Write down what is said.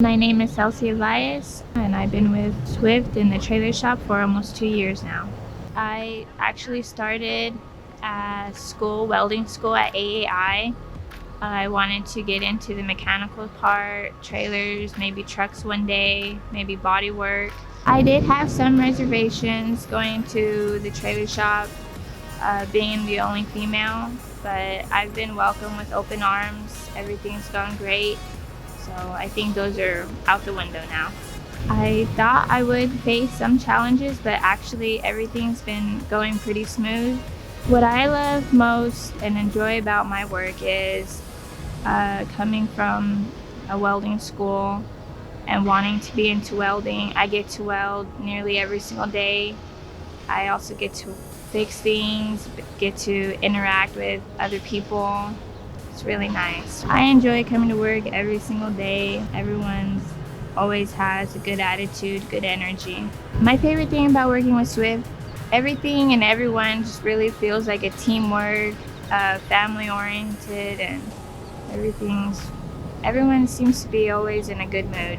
My name is Selcia, and I've been with Swift in the trailer shop for almost 2 years now. I actually started welding school at AAI. I wanted to get into the mechanical part, trailers, maybe trucks one day, maybe body work. I did have some reservations going to the trailer shop, being the only female, but I've been welcomed with open arms. Everything's gone great. So I think those are out the window now. I thought I would face some challenges, but actually everything's been going pretty smooth. What I love most and enjoy about my work is coming from a welding school and wanting to be into welding. I get to weld nearly every single day. I also get to fix things, get to interact with other people. It's really nice. I enjoy coming to work every single day. Everyone's always has a good attitude, good energy. My favorite thing about working with Swift, everything and everyone just really feels like a teamwork, family oriented, and everyone seems to be always in a good mood.